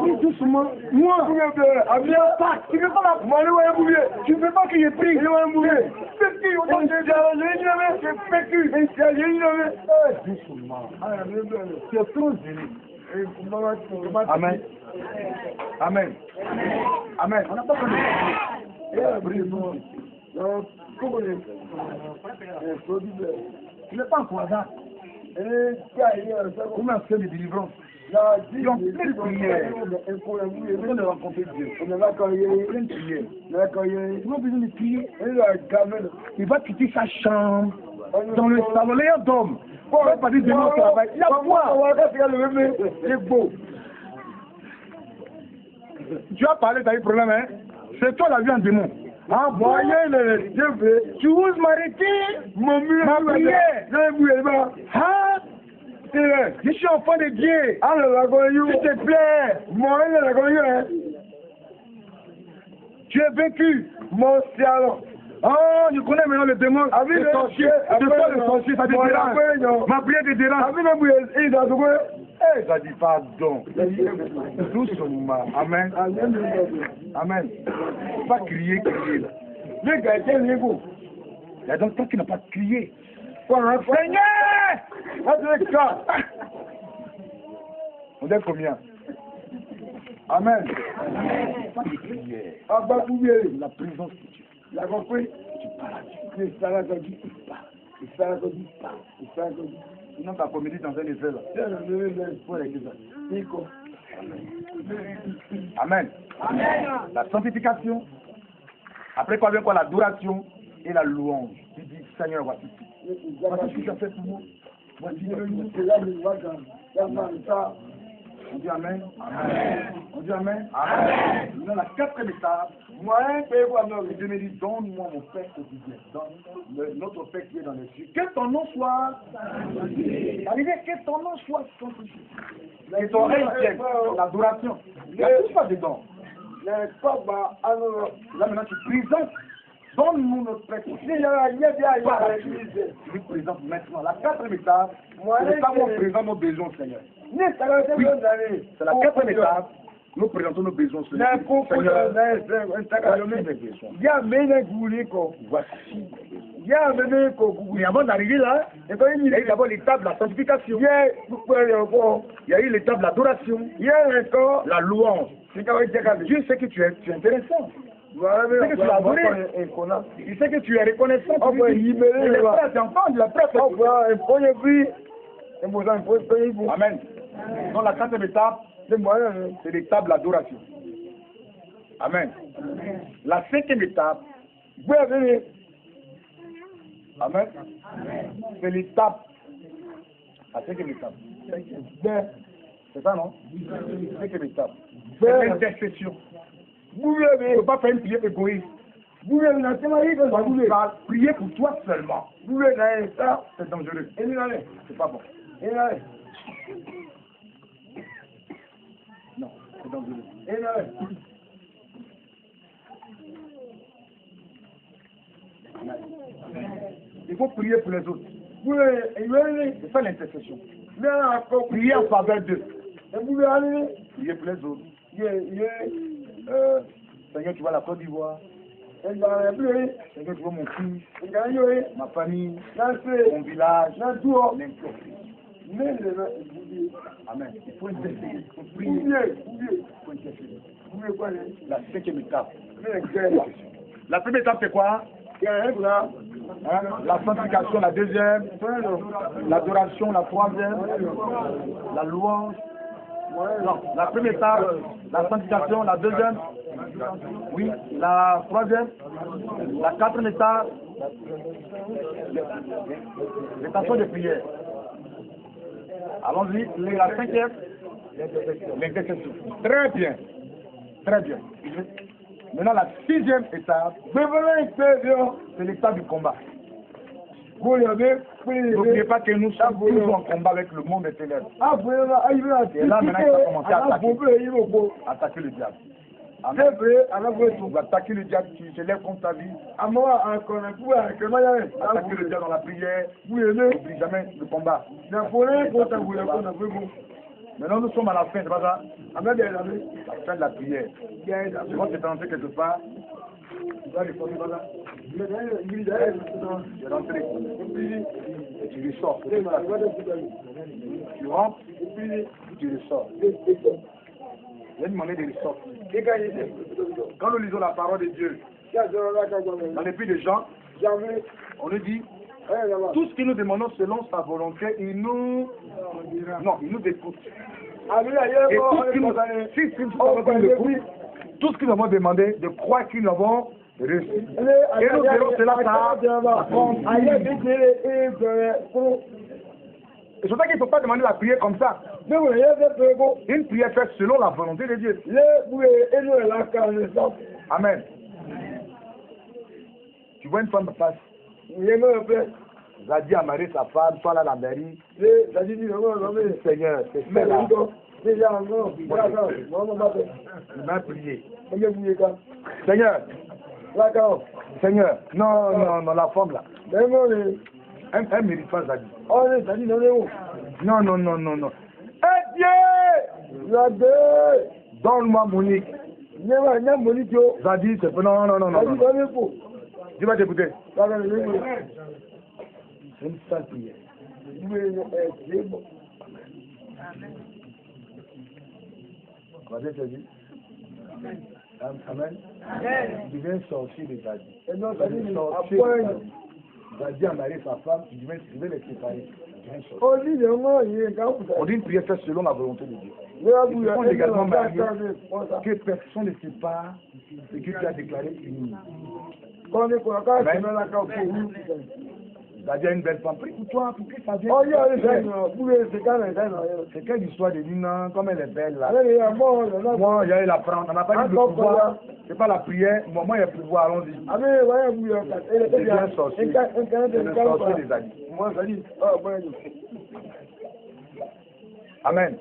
Oui, doucement. Moi, tu ne peux pas la tu ne peux pas qu'il ait pris. C'est trop gêné. Amen. Amen. Amen. On n'a pas besoin tu n'es pas encore là. Comme un seul de délivrance. Ils ont plein de prières. Ils ont de rencontrer Dieu. Plein de prières. Ils ont besoin de prier. Il va quitter sa chambre dans le salon. Les d'hommes. Il va pas dire demain au travail. Il a quoi? C'est beau. Tu as parlé, tu as eu problème, hein? C'est toi la vie en démon. Tu oses m'arrêter? Ma prière. Hein? Je suis enfant de Dieu. S'il te plaît. Tu es vaincu. Oh, je connais maintenant le démon. Le sorcier. C'est quoi le sorcier? Ça te dérange. Ma prière te dérange. Ça dit pardon. Doucement. Amen. Amen. Pas crier. Il y a donc toi qui n'as pas crié. Seigneur! On est combien? Amen. Pas de prière. La présence de Dieu. Tu parles. Sinon ta comédie dans un effet là. Amen. La sanctification. Après quoi vient quoi? L'adoration et la louange. Tu dis Seigneur, voici ce que tu as fait pour moi. Voici on dit Amen. On dit Amen. Dans la quatrième étape, Dieu me dit, donne-moi mon Père quotidien. Donne notre Père qui est dans les cieux. Que ton nom soit arrivé, que ton nom soit sanctifié. Que ton règne vienne, l'adoration. Il y a tout ça dedans. Là maintenant tu présentes. Donne-nous notre Père quotidien. Tu lui présentes maintenant. La quatrième étape, c'est ça qu'on présente nos besoins, Seigneur. Oui, c'est la quatrième étape. Nous présentons nos besoins, Seigneur. Voici. Mais avant d'arriver là, il y a eu d'abord l'étape de la sanctification. Il y a eu l'étape de l'adoration. La louange. Dieu sait que tu es intéressant. Il sait que tu l'as adoré. Il sait que tu es reconnaissant. Les frères t'entendent, les frères. Amen. Donc la quatrième étape, c'est l'étape de l'adoration. Amen. La cinquième étape, amen, c'est l'étape. La cinquième étape. C'est ça, non? Cinquième étape. C'est l'intercession. Vous ne pouvez pas faire une prière égoïste. Vous vas prier pour toi seulement. C'est dangereux. C'est pas bon. Non, c'est dangereux. Il faut prier pour les autres. C'est ça l'intercession. Prier en faveur d'eux. Prier pour les autres. Seigneur, tu vois la Côte d'Ivoire. Seigneur, tu vois mon fils, ma famille, mon village, n'importe. Amen. Il faut intercéder. Il faut prier. Il faut intercéder. La cinquième étape. La première étape, c'est quoi? La sanctification, la deuxième. L'adoration, la troisième. La louange. Non, la première étape, la sanctification, la deuxième. Oui, la troisième. La quatrième étape. L'intention de prière. Allons-y, la cinquième, l'intercession. Très bien. Très bien. Maintenant, la sixième étape, c'est l'étape du combat. N'oubliez pas que nous sommes toujours en combat avec le monde des ténèbres. Et là, maintenant, il va commencer à attaquer le diable. Amen. On va attaquer le diable qui se lève contre ta vie. Attaquer le diable dans la prière. N'oublie jamais le combat. Maintenant, nous sommes à la fin, c'est pas ça? Amen. La fin de la prière. Je vois que tu es rentré quelque part. Tu vas répondre, pas ça? Tu es rentré. Et tu ressors. Tu rentres, tu ressors. J'ai demandé de ressortir. Quand nous lisons la parole de Dieu, dans l'épître de Jean, on nous dit, tout ce que nous demandons selon sa volonté, il nous écoute. Et tout ce que nous avons demandé, de croire que nous avons reçu. Et nous verrons cela par et c'est pour ça qu'il ne faut pas demander la prière comme ça. Une prière faite selon la volonté de Dieu. Amen. Tu vois une femme passe. Zadi a marié sa femme, soit là à la mairie. Seigneur, c'est ça là. Il m'a prié. Seigneur. Seigneur. Non, la femme là. Elle ne mérite pas Zadi. Non. Eh Dieu! Donne-moi Monique. Zadi, c'est pas. Non. Tu vas t'écouter. C'est une sale prière. Amen. Tu viens sortir de Zadi. Zadi a marié sa femme, tu viens les séparer. On dit une prière faite selon la volonté de Dieu. Ils sont légalement mariés, que personne ne sépare ce que tu as déclaré uni. Zadi a une belle femme, prie pour toi, pour que ça vienne. C'est quelle histoire de dire non, comme elle est belle là. Moi, j'allais la prendre, on n'a pas dit le pouvoir, c'est pas la prière, moi il y a le pouvoir, allons-y. C'est bien sorcier, c'est le sorcier des Zadi. Amen.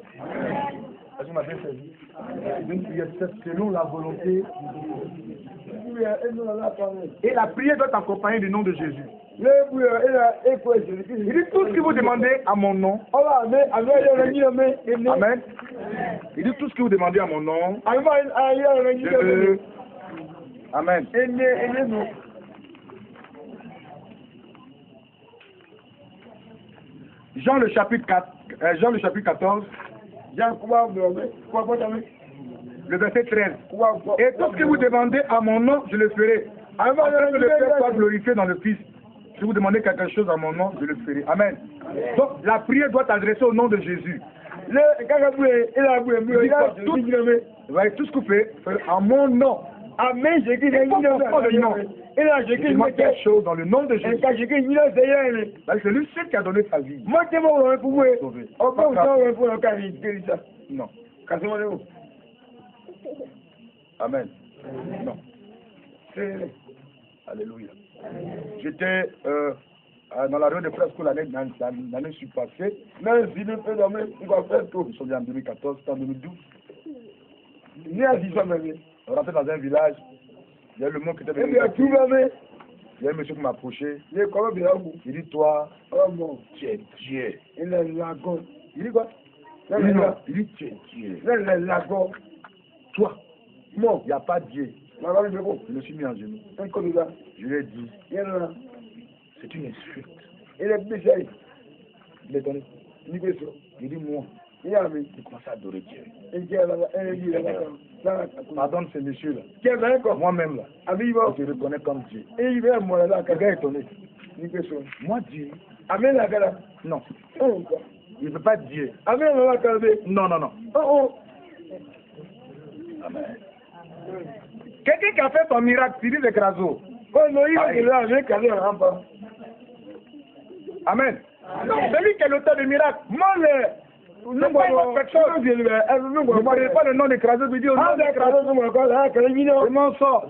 Est-ce que vous m'avez saisi? Une prière faite selon la volonté. Et la prière doit t'accompagner du nom de Jésus. Il dit tout ce que vous demandez à mon nom. Amen. Il dit tout ce que vous demandez à mon nom. Amen. Jean le chapitre 14. Le verset 13. Et tout ce que vous demandez à mon nom, je le ferai. Afin que le Père soit glorifié dans le Fils. Si vous demandez quelque chose à mon nom, je le ferai. Amen. Donc la prière doit t'adresser au nom de Jésus. Tout ce que vous faites, en mon nom. Amen. Je demande quelque chose dans le nom de Jésus. C'est lui seul qui a donné sa vie. Non. Amen. Non. Alléluia. J'étais dans la rue de presse l'année suis passée. Nous sommes en 2014, c'était en 2012. On rentrait dans un village. Il y a le monde qui était venu. Il y a un monsieur qui m'a approché. Il dit, toi, tu es Dieu. Il dit quoi? Il dit, tu es Dieu. Toi, non, il n'y a pas Dieu. Je me suis mis en genoux. Je lui ai dit, c'est une insulte. Il est donné. Il dit, moi, il commence à adorer Dieu. Pardonne ce monsieur-là. Moi-même, là, je le reconnais comme Dieu. Quelqu'un est étonné. Moi, Dieu. Non. Il ne peut pas être Dieu. Non. Amen. Quelqu'un qui a fait son miracle, tu dis le craso. Amen. Celui qui est l'auteur du miracle. Ne pas quelque chose. Ne parlez pas le nom de craso, mais dis au nom de craso. Je m'en sors.